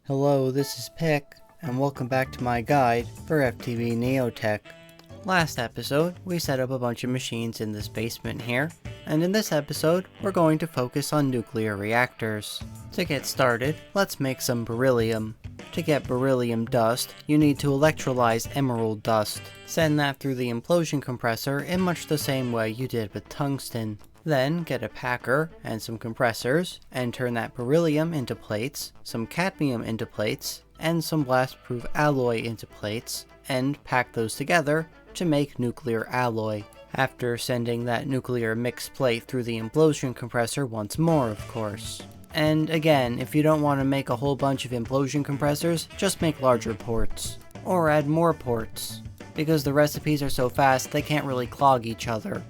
Hello, this is Pick, and welcome back to my guide for FTB NeoTech. Last episode, we set up a bunch of machines in this basement here, and in this episode, we're going to focus on nuclear reactors. To get started, let's make some beryllium. To get beryllium dust, you need to electrolyze emerald dust. Send that through the implosion compressor in much the same way you did with tungsten. Then get a packer and some compressors, and turn that beryllium into plates, some cadmium into plates, and some blast-proof alloy into plates, and pack those together to make nuclear alloy. After sending that nuclear mixed plate through the implosion compressor once more, of course. And again, if you don't want to make a whole bunch of implosion compressors, just make larger ports. Or add more ports, because the recipes are so fast they can't really clog each other.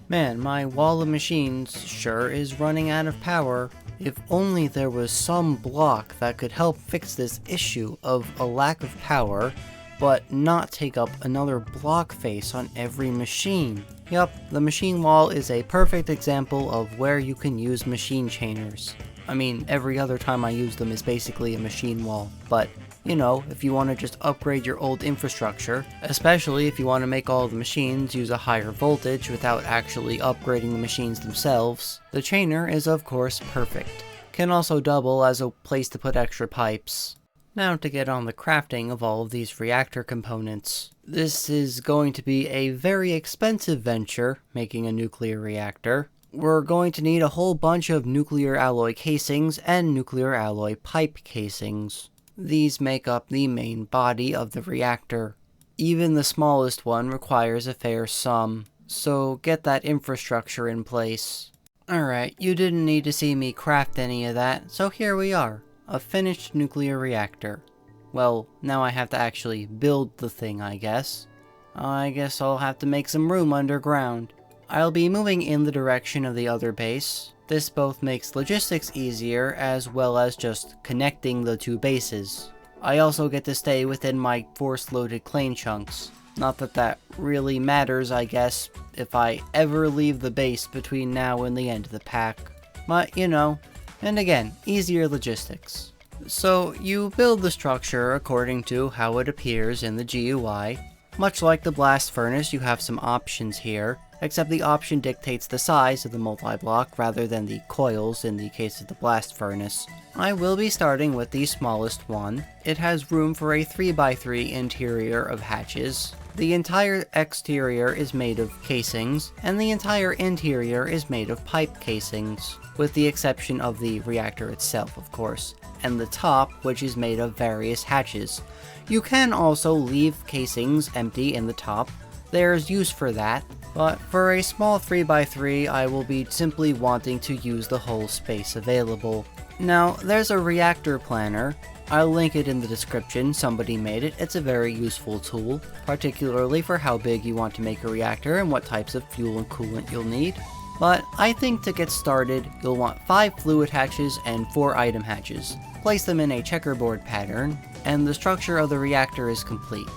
Man, my wall of machines sure is running out of power. If only there was some block that could help fix this issue of a lack of power, but not take up another block face on every machine. Yup, the machine wall is a perfect example of where you can use machine chainers. I mean, every other time I use them is basically a machine wall, but you know, if you want to just upgrade your old infrastructure, especially if you want to make all the machines use a higher voltage without actually upgrading the machines themselves, the chainer is of course perfect. Can also double as a place to put extra pipes. Now to get on the crafting of all of these reactor components. This is going to be a very expensive venture, making a nuclear reactor. We're going to need a whole bunch of nuclear alloy casings and nuclear alloy pipe casings. These make up the main body of the reactor. Even the smallest one requires a fair sum, so get that infrastructure in place. Alright, you didn't need to see me craft any of that, so here we are, a finished nuclear reactor. Well, now I have to actually build the thing, I guess. I guess I'll have to make some room underground. I'll be moving in the direction of the other base. This both makes logistics easier as well as just connecting the two bases. I also get to stay within my force-loaded claim chunks. Not that that really matters, I guess, if I ever leave the base between now and the end of the pack. But, you know, and again, easier logistics. So, you build the structure according to how it appears in the GUI. Much like the blast furnace, you have some options here, except the option dictates the size of the multi-block rather than the coils in the case of the blast furnace. I will be starting with the smallest one. It has room for a 3x3 interior of hatches. The entire exterior is made of casings, and the entire interior is made of pipe casings, with the exception of the reactor itself, of course, and the top, which is made of various hatches. You can also leave casings empty in the top. There's use for that, but for a small 3x3 I will be simply wanting to use the whole space available. Now, there's a reactor planner. I'll link it in the description, somebody made it. It's a very useful tool, particularly for how big you want to make a reactor and what types of fuel and coolant you'll need. But I think to get started, you'll want 5 fluid hatches and 4 item hatches. Place them in a checkerboard pattern, and the structure of the reactor is complete.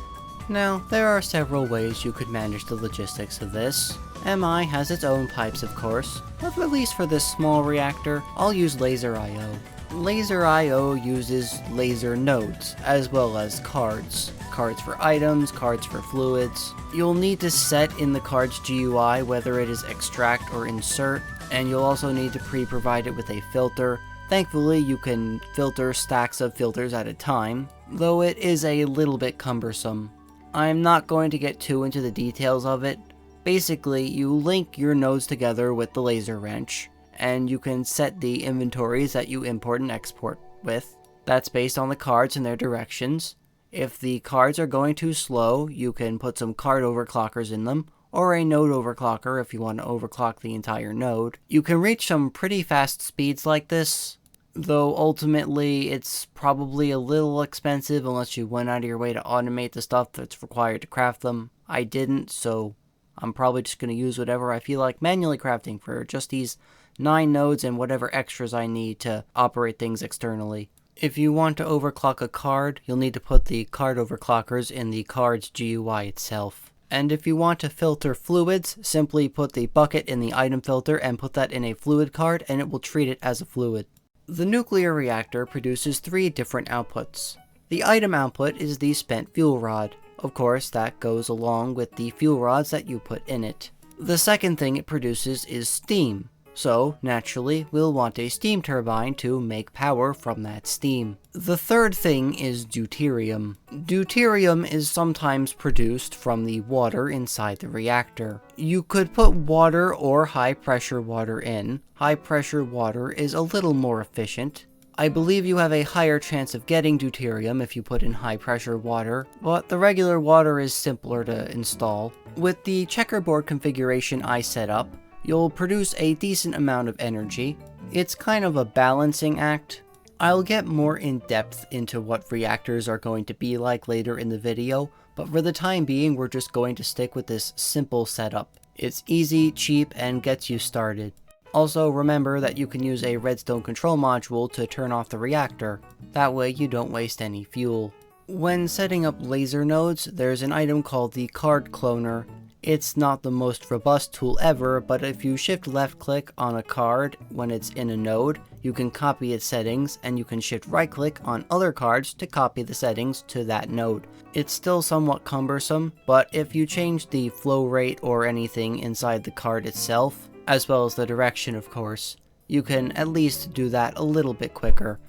Now, there are several ways you could manage the logistics of this. MI has its own pipes, of course, but at least for this small reactor, I'll use Laser I/O. Laser I/O uses laser nodes, as well as cards. Cards for items, cards for fluids. You'll need to set in the card's GUI whether it is extract or insert, and you'll also need to pre-provide it with a filter. Thankfully, you can filter stacks of filters at a time, though it is a little bit cumbersome. I'm not going to get too into the details of it. Basically, you link your nodes together with the laser wrench, and you can set the inventories that you import and export with. That's based on the cards and their directions. If the cards are going too slow, you can put some card overclockers in them, or a node overclocker if you want to overclock the entire node. You can reach some pretty fast speeds like this, though ultimately it's probably a little expensive unless you went out of your way to automate the stuff that's required to craft them. I didn't, so I'm probably just going to use whatever I feel like manually crafting for just these 9 nodes and whatever extras I need to operate things externally. If you want to overclock a card, you'll need to put the card overclockers in the card's GUI itself. And if you want to filter fluids, simply put the bucket in the item filter and put that in a fluid card and it will treat it as a fluid. The nuclear reactor produces 3 different outputs. The item output is the spent fuel rod. Of course, that goes along with the fuel rods that you put in it. The second thing it produces is steam. So, naturally, we'll want a steam turbine to make power from that steam. The third thing is deuterium. Deuterium is sometimes produced from the water inside the reactor. You could put water or high-pressure water in. High-pressure water is a little more efficient. I believe you have a higher chance of getting deuterium if you put in high-pressure water, but the regular water is simpler to install. With the checkerboard configuration I set up, you'll produce a decent amount of energy. It's kind of a balancing act. I'll get more in depth into what reactors are going to be like later in the video, but for the time being we're just going to stick with this simple setup. It's easy, cheap, and gets you started. Also remember that you can use a redstone control module to turn off the reactor. That way you don't waste any fuel. When setting up laser nodes, there's an item called the card cloner. It's not the most robust tool ever, but if you shift left click on a card when it's in a node, you can copy its settings, and you can shift right click on other cards to copy the settings to that node. It's still somewhat cumbersome, but if you change the flow rate or anything inside the card itself, as well as the direction of course, you can at least do that a little bit quicker.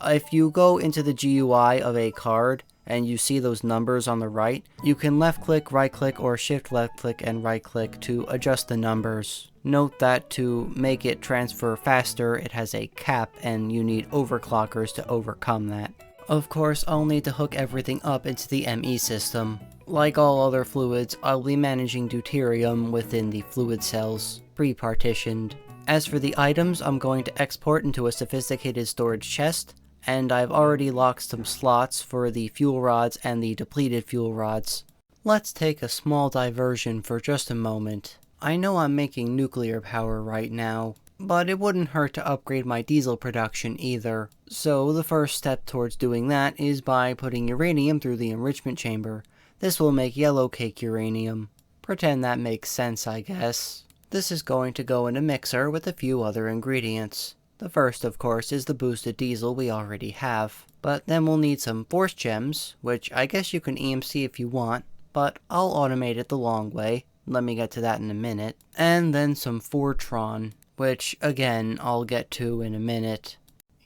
If you go into the GUI of a card, and you see those numbers on the right, you can left click, right click, or shift left click and right click to adjust the numbers. Note that to make it transfer faster, it has a cap and you need overclockers to overcome that. Of course, I'll need to hook everything up into the ME system. Like all other fluids, I'll be managing deuterium within the fluid cells, pre-partitioned. As for the items, I'm going to export into a sophisticated storage chest, and I've already locked some slots for the fuel rods and the depleted fuel rods. Let's take a small diversion for just a moment. I know I'm making nuclear power right now, but it wouldn't hurt to upgrade my diesel production either. So the first step towards doing that is by putting uranium through the enrichment chamber. This will make yellow cake uranium. Pretend that makes sense, I guess. This is going to go in a mixer with a few other ingredients. The first, of course, is the boosted diesel we already have. But then we'll need some force gems, which I guess you can EMC if you want, but I'll automate it the long way. Let me get to that in a minute. And then some Fortron, which again, I'll get to in a minute.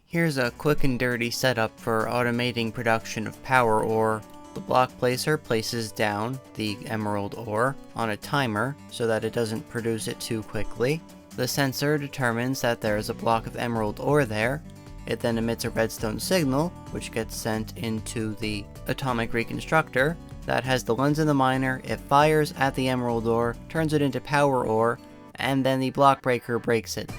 Here's a quick and dirty setup for automating production of power ore. The block placer places down the emerald ore on a timer so that it doesn't produce it too quickly. The sensor determines that there is a block of emerald ore there. It then emits a redstone signal, which gets sent into the atomic reconstructor that has the lens in the miner. It fires at the emerald ore, turns it into power ore, and then the block breaker breaks it.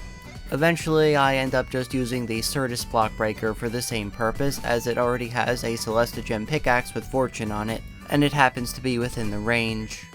Eventually, I end up just using the Certus block breaker for the same purpose, as it already has a Celestigem pickaxe with fortune on it, and it happens to be within the range.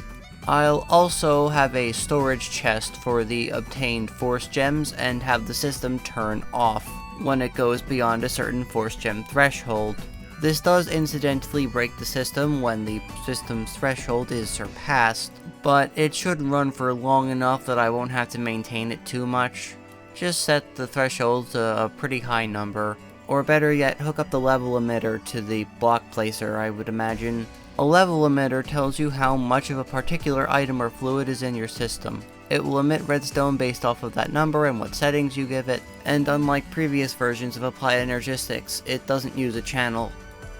I'll also have a storage chest for the obtained force gems and have the system turn off when it goes beyond a certain force gem threshold. This does incidentally break the system when the system's threshold is surpassed, but it should run for long enough that I won't have to maintain it too much. Just set the threshold to a pretty high number, or better yet, hook up the level emitter to the block placer, I would imagine. A level emitter tells you how much of a particular item or fluid is in your system. It will emit redstone based off of that number and what settings you give it, and unlike previous versions of Applied Energistics, it doesn't use a channel.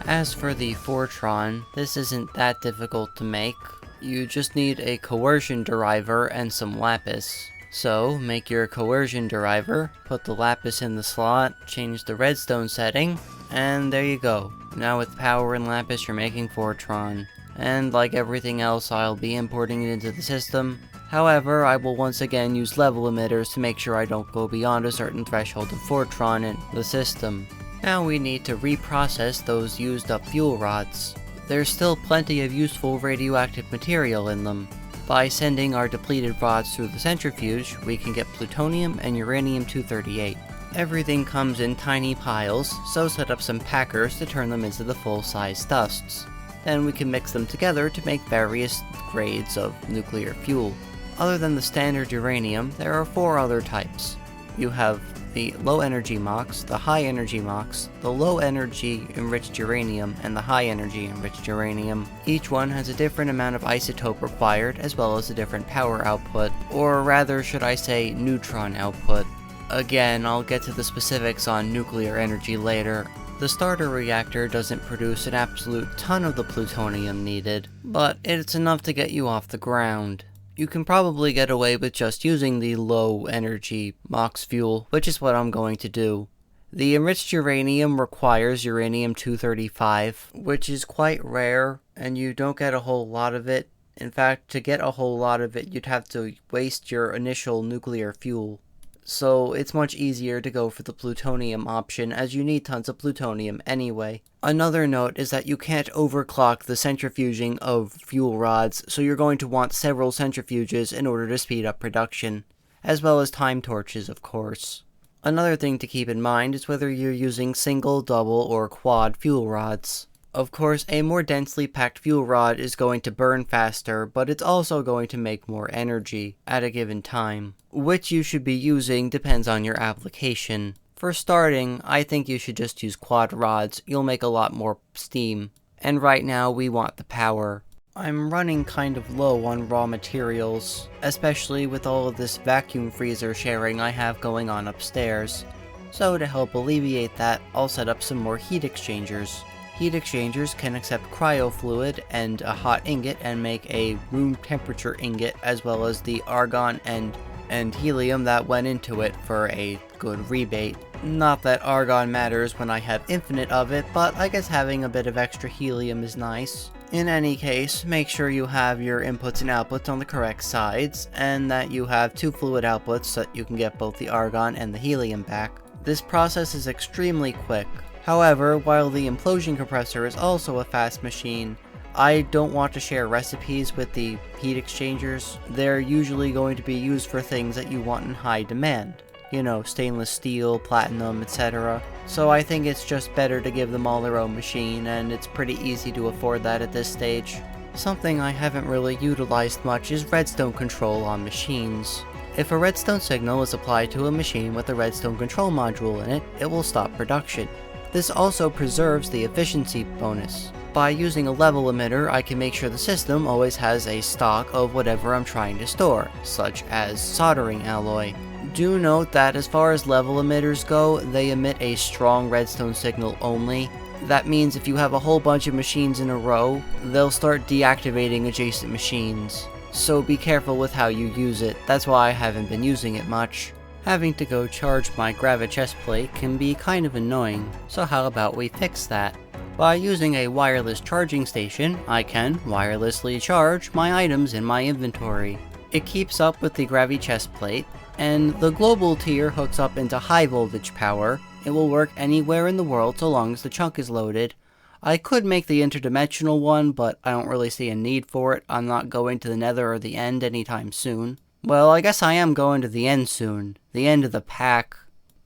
As for the Fortron, this isn't that difficult to make. You just need a coercion deriver and some lapis. So, make your coercion deriver, put the lapis in the slot, change the redstone setting, and there you go. Now with power and lapis you're making Fortron. And like everything else, I'll be importing it into the system. However, I will once again use level emitters to make sure I don't go beyond a certain threshold of Fortron in the system. Now we need to reprocess those used up fuel rods. There's still plenty of useful radioactive material in them. By sending our depleted rods through the centrifuge, we can get plutonium and uranium-238. Everything comes in tiny piles, so set up some packers to turn them into the full-size dusts. Then we can mix them together to make various grades of nuclear fuel. Other than the standard uranium, there are 4 other types. You have the low energy MOX, the high energy MOX, the low energy enriched uranium, and the high energy enriched uranium. Each one has a different amount of isotope required, as well as a different power output, or rather should I say neutron output. Again, I'll get to the specifics on nuclear energy later. The starter reactor doesn't produce an absolute ton of the plutonium needed, but it's enough to get you off the ground. You can probably get away with just using the low energy MOX fuel, which is what I'm going to do. The enriched uranium requires uranium-235, which is quite rare, and you don't get a whole lot of it. In fact, to get a whole lot of it, you'd have to waste your initial nuclear fuel. So it's much easier to go for the plutonium option, as you need tons of plutonium anyway. Another note is that you can't overclock the centrifuging of fuel rods, so you're going to want several centrifuges in order to speed up production, as well as time torches, of course. Another thing to keep in mind is whether you're using single, double, or quad fuel rods. Of course, a more densely packed fuel rod is going to burn faster, but it's also going to make more energy at a given time. Which you should be using depends on your application. For starting, I think you should just use quad rods. You'll make a lot more steam. And right now, we want the power. I'm running kind of low on raw materials, especially with all of this vacuum freezer sharing I have going on upstairs. So to help alleviate that, I'll set up some more heat exchangers. Heat exchangers can accept cryofluid and a hot ingot and make a room temperature ingot, as well as the argon and helium that went into it for a good rebate. Not that argon matters when I have infinite of it, but I guess having a bit of extra helium is nice. In any case, make sure you have your inputs and outputs on the correct sides, and that you have two fluid outputs so that you can get both the argon and the helium back. This process is extremely quick. However, while the implosion compressor is also a fast machine, I don't want to share recipes with the heat exchangers. They're usually going to be used for things that you want in high demand. You know, stainless steel, platinum, etc. So I think it's just better to give them all their own machine, and it's pretty easy to afford that at this stage. Something I haven't really utilized much is redstone control on machines. If a redstone signal is applied to a machine with a redstone control module in it, it will stop production. This also preserves the efficiency bonus. By using a level emitter, I can make sure the system always has a stock of whatever I'm trying to store, such as soldering alloy. Do note that as far as level emitters go, they emit a strong redstone signal only. That means if you have a whole bunch of machines in a row, they'll start deactivating adjacent machines. So be careful with how you use it. That's why I haven't been using it much. Having to go charge my gravi chest plate can be kind of annoying, so how about we fix that? By using a wireless charging station, I can wirelessly charge my items in my inventory. It keeps up with the gravi chest plate, and the global tier hooks up into high voltage power. It will work anywhere in the world so long as the chunk is loaded. I could make the interdimensional one, but I don't really see a need for it. I'm not going to the nether or the end anytime soon. Well, I guess I am going to the end soon. The end of the pack.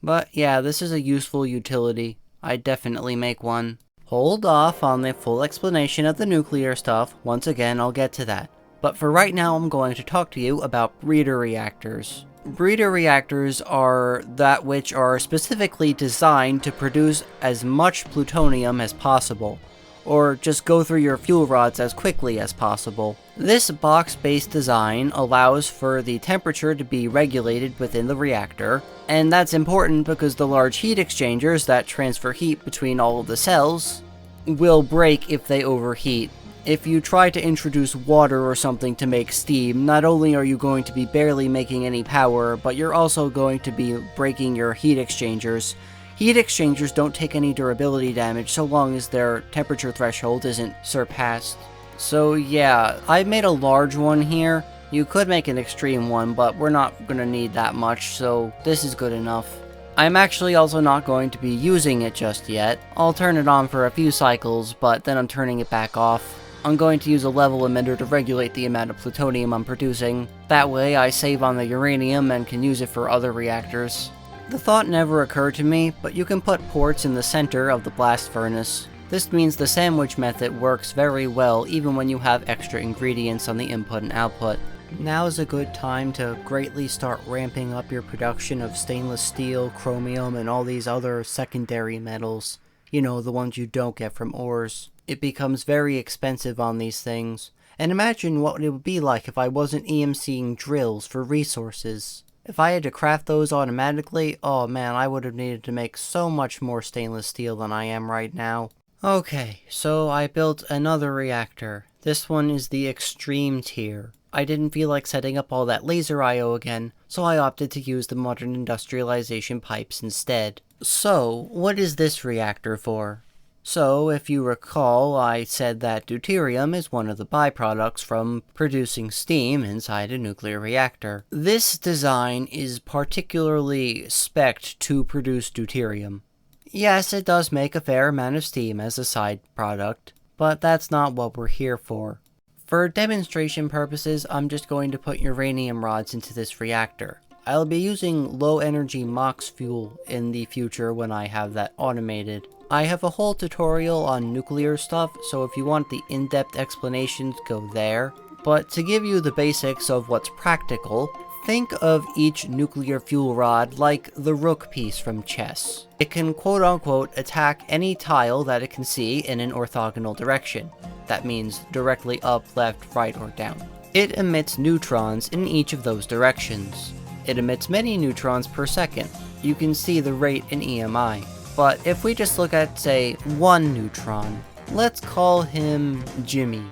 But yeah, this is a useful utility. I'd definitely make one. Hold off on the full explanation of the nuclear stuff. Once again, I'll get to that. But for right now, I'm going to talk to you about breeder reactors. Breeder reactors are that which are specifically designed to produce as much plutonium as possible, or just go through your fuel rods as quickly as possible. This box-based design allows for the temperature to be regulated within the reactor, and that's important because the large heat exchangers that transfer heat between all of the cells will break if they overheat. If you try to introduce water or something to make steam, not only are you going to be barely making any power, but you're also going to be breaking your heat exchangers. Heat exchangers don't take any durability damage so long as their temperature threshold isn't surpassed. So yeah, I made a large one here. You could make an extreme one, but we're not going to need that much, so this is good enough. I'm actually also not going to be using it just yet. I'll turn it on for a few cycles, but then I'm turning it back off. I'm going to use a level emitter to regulate the amount of plutonium I'm producing. That way I save on the uranium and can use it for other reactors. The thought never occurred to me, but you can put ports in the center of the blast furnace. This means the sandwich method works very well even when you have extra ingredients on the input and output. Now is a good time to greatly start ramping up your production of stainless steel, chromium, and all these other secondary metals. You know, the ones you don't get from ores. It becomes very expensive on these things. And imagine what it would be like if I wasn't EMCing drills for resources. If I had to craft those automatically, oh man, I would have needed to make so much more stainless steel than I am right now. Okay, so I built another reactor. This one is the extreme tier. I didn't feel like setting up all that laser I/O again, so I opted to use the modern industrialization pipes instead. So, what is this reactor for? So, if you recall, I said that deuterium is one of the byproducts from producing steam inside a nuclear reactor. This design is particularly spec'd to produce deuterium. Yes, it does make a fair amount of steam as a side product, but that's not what we're here for. For demonstration purposes, I'm just going to put uranium rods into this reactor. I'll be using low energy MOX fuel in the future when I have that automated. I have a whole tutorial on nuclear stuff, so if you want the in-depth explanations, go there. But to give you the basics of what's practical, think of each nuclear fuel rod like the rook piece from chess. It can quote-unquote attack any tile that it can see in an orthogonal direction. That means directly up, left, right, or down. It emits neutrons in each of those directions. It emits many neutrons per second. You can see the rate in EMI. But if we just look at, say, one neutron, let's call him Jimmy.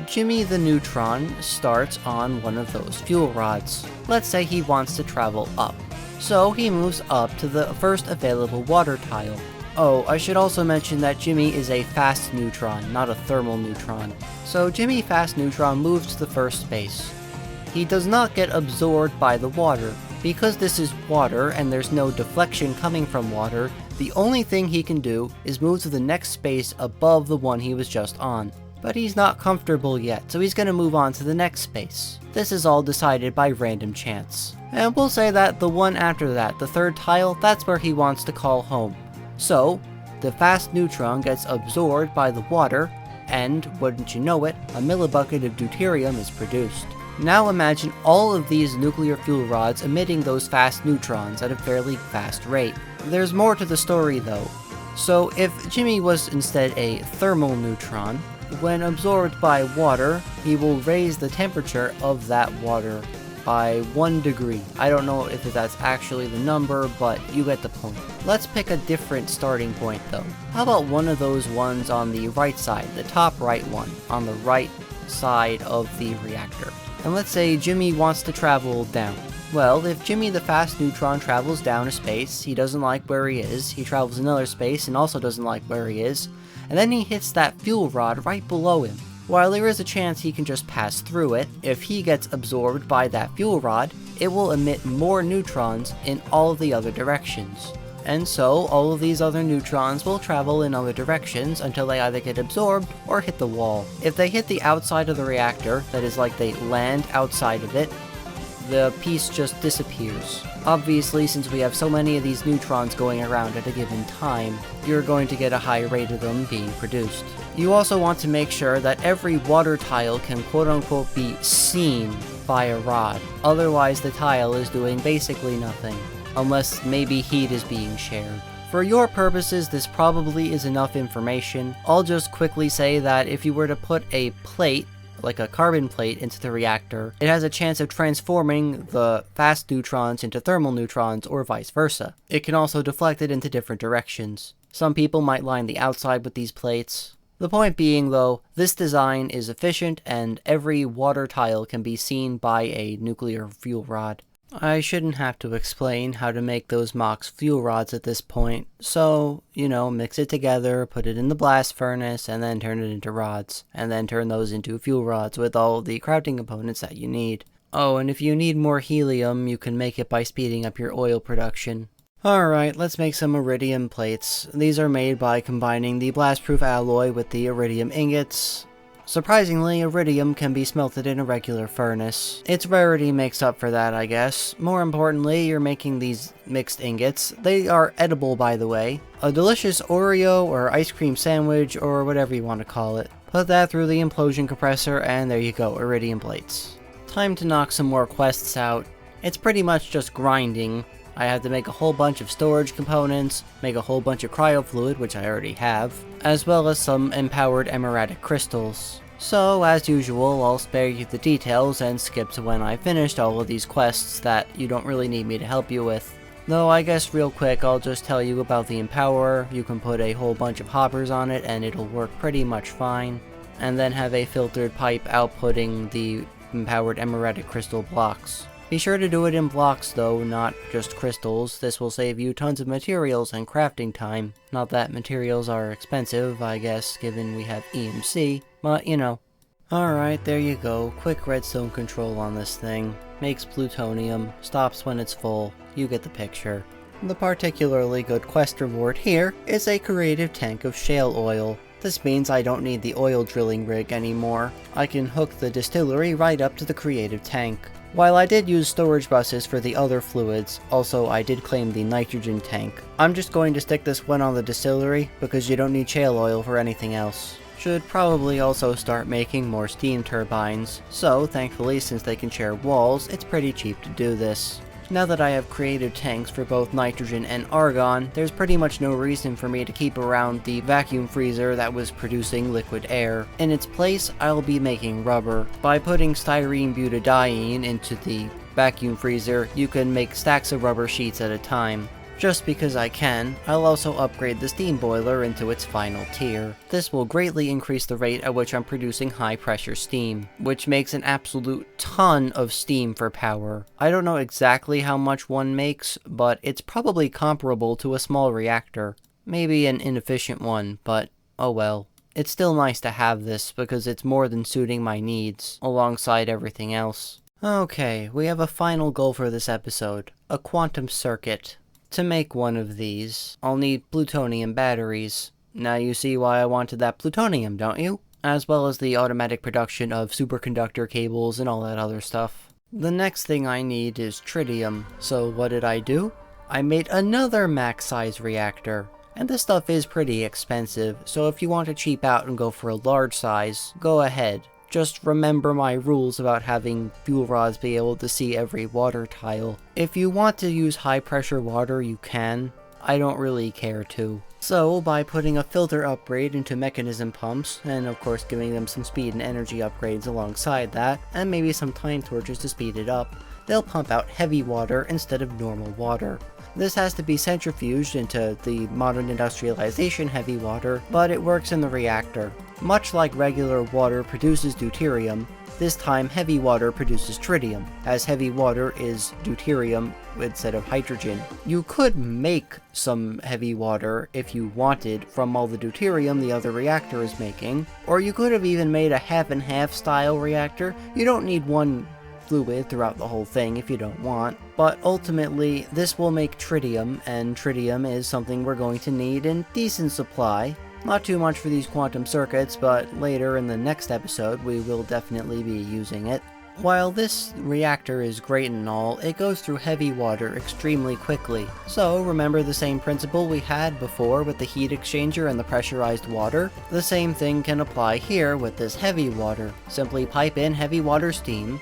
Jimmy the neutron starts on one of those fuel rods. Let's say he wants to travel up. So he moves up to the first available water tile. Oh, I should also mention that Jimmy is a fast neutron, not a thermal neutron. So Jimmy fast neutron moves to the first space. He does not get absorbed by the water. Because this is water and there's no deflection coming from water, the only thing he can do is move to the next space above the one he was just on. But he's not comfortable yet, so he's going to move on to the next space. This is all decided by random chance. And we'll say that the one after that, the third tile, that's where he wants to call home. So, the fast neutron gets absorbed by the water, and, wouldn't you know it, a millibucket of deuterium is produced. Now imagine all of these nuclear fuel rods emitting those fast neutrons at a fairly fast rate. There's more to the story though. So if Jimmy was instead a thermal neutron, when absorbed by water, he will raise the temperature of that water by 1 degree. I don't know if that's actually the number, but you get the point. Let's pick a different starting point though. How about one of those ones on the right side, the top right one, on the right side of the reactor. And let's say Jimmy wants to travel down. Well, if Jimmy the fast neutron travels down a space, he doesn't like where he is, he travels another space and also doesn't like where he is, and then he hits that fuel rod right below him. While there is a chance he can just pass through it, if he gets absorbed by that fuel rod, it will emit more neutrons in all of the other directions. And so, all of these other neutrons will travel in other directions until they either get absorbed or hit the wall. If they hit the outside of the reactor, that is like they land outside of it, the piece just disappears. Obviously, since we have so many of these neutrons going around at a given time, you're going to get a high rate of them being produced. You also want to make sure that every water tile can quote-unquote be seen by a rod. Otherwise, the tile is doing basically nothing. Unless maybe heat is being shared. For your purposes, this probably is enough information. I'll just quickly say that if you were to put a plate, like a carbon plate, into the reactor, it has a chance of transforming the fast neutrons into thermal neutrons or vice versa. It can also deflect it into different directions. Some people might line the outside with these plates. The point being though, this design is efficient and every water tile can be seen by a nuclear fuel rod. I shouldn't have to explain how to make those MOX fuel rods at this point, so, mix it together, put it in the blast furnace, and then turn it into rods, and then turn those into fuel rods with all the crafting components that you need. Oh, and if you need more helium, you can make it by speeding up your oil production. Alright, let's make some iridium plates. These are made by combining the blast-proof alloy with the iridium ingots. Surprisingly, iridium can be smelted in a regular furnace. Its rarity makes up for that, I guess. More importantly, you're making these mixed ingots. They are edible, by the way. A delicious Oreo or ice cream sandwich or whatever you want to call it. Put that through the implosion compressor and there you go, iridium plates. Time to knock some more quests out. It's pretty much just grinding. I have to make a whole bunch of storage components, make a whole bunch of cryofluid, which I already have, as well as some empowered emeradic crystals. So, as usual, I'll spare you the details and skip to when I finished all of these quests that you don't really need me to help you with. Though I guess real quick I'll just tell you about the Empower. You can put a whole bunch of hoppers on it and it'll work pretty much fine. And then have a filtered pipe outputting the empowered emeradic crystal blocks. Be sure to do it in blocks though, not just crystals. This will save you tons of materials and crafting time. Not that materials are expensive, I guess, given we have EMC, but you know. Alright, there you go. Quick redstone control on this thing. Makes plutonium, stops when it's full. You get the picture. The particularly good quest reward here is a creative tank of shale oil. This means I don't need the oil drilling rig anymore. I can hook the distillery right up to the creative tank. While I did use storage buses for the other fluids, also I did claim the nitrogen tank. I'm just going to stick this one on the distillery because you don't need shale oil for anything else. Should probably also start making more steam turbines, so thankfully since they can share walls, it's pretty cheap to do this. Now that I have creative tanks for both nitrogen and argon, there's pretty much no reason for me to keep around the vacuum freezer that was producing liquid air. In its place, I'll be making rubber. By putting styrene butadiene into the vacuum freezer, you can make stacks of rubber sheets at a time. Just because I can, I'll also upgrade the steam boiler into its final tier. This will greatly increase the rate at which I'm producing high pressure steam, which makes an absolute ton of steam for power. I don't know exactly how much one makes, but it's probably comparable to a small reactor. Maybe an inefficient one, but oh well. It's still nice to have this because it's more than suiting my needs, alongside everything else. Okay, we have a final goal for this episode, a quantum circuit. To make one of these, I'll need plutonium batteries. Now you see why I wanted that plutonium, don't you? As well as the automatic production of superconductor cables and all that other stuff. The next thing I need is tritium, so what did I do? I made another max-size reactor. And this stuff is pretty expensive, so if you want to cheap out and go for a large size, go ahead. Just remember my rules about having fuel rods be able to see every water tile. If you want to use high pressure water, you can. I don't really care to. So, by putting a filter upgrade into mechanism pumps, and of course giving them some speed and energy upgrades alongside that, and maybe some time torches to speed it up, they'll pump out heavy water instead of normal water. This has to be centrifuged into the modern industrialization heavy water, but it works in the reactor. Much like regular water produces deuterium, this time heavy water produces tritium, as heavy water is deuterium instead of hydrogen. You could make some heavy water if you wanted from all the deuterium the other reactor is making, or you could have even made a half and half style reactor. You don't need one fluid throughout the whole thing if you don't want, but ultimately this will make tritium, and tritium is something we're going to need in decent supply. Not too much for these quantum circuits, but later in the next episode we will definitely be using it. While this reactor is great and all, it goes through heavy water extremely quickly. So remember the same principle we had before with the heat exchanger and the pressurized water? The same thing can apply here with this heavy water. Simply pipe in heavy water steam,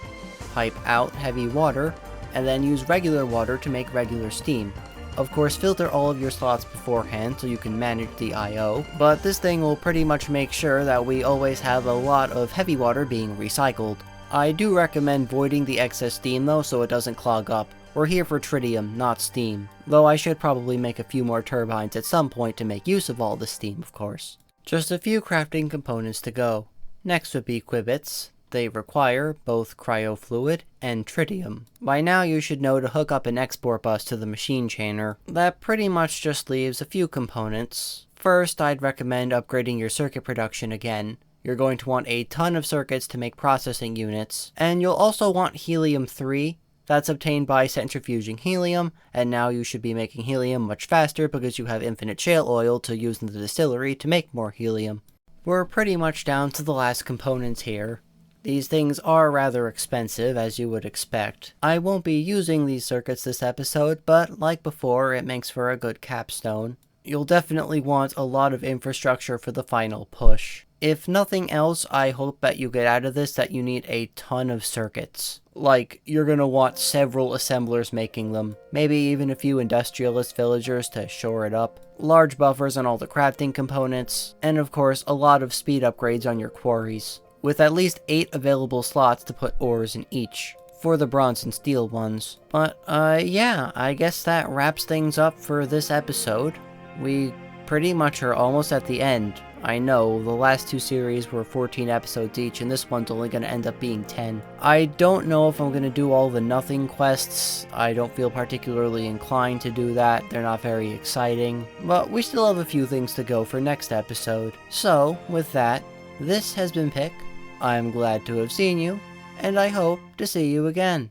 pipe out heavy water, and then use regular water to make regular steam. Of course, filter all of your slots beforehand so you can manage the I/O, but this thing will pretty much make sure that we always have a lot of heavy water being recycled. I do recommend voiding the excess steam though so it doesn't clog up. We're here for tritium, not steam, though I should probably make a few more turbines at some point to make use of all the steam, of course. Just a few crafting components to go. Next would be qubits. They require both cryofluid and tritium. By now you should know to hook up an export bus to the machine chainer. That pretty much just leaves a few components. First, I'd recommend upgrading your circuit production again. You're going to want a ton of circuits to make processing units, and you'll also want helium-3. That's obtained by centrifuging helium, and now you should be making helium much faster because you have infinite shale oil to use in the distillery to make more helium. We're pretty much down to the last components here. These things are rather expensive, as you would expect. I won't be using these circuits this episode, but like before, it makes for a good capstone. You'll definitely want a lot of infrastructure for the final push. If nothing else, I hope that you get out of this that you need a ton of circuits. Like, you're gonna want several assemblers making them, maybe even a few industrialist villagers to shore it up, large buffers on all the crafting components, and of course a lot of speed upgrades on your quarries, with at least 8 available slots to put ores in each, for the bronze and steel ones. But yeah, I guess that wraps things up for this episode. We pretty much are almost at the end. I know, the last 2 series were 14 episodes each, and this one's only going to end up being 10. I don't know if I'm going to do all the nothing quests. I don't feel particularly inclined to do that. They're not very exciting. But we still have a few things to go for next episode. So, with that, this has been Pick. I'm glad to have seen you, and I hope to see you again.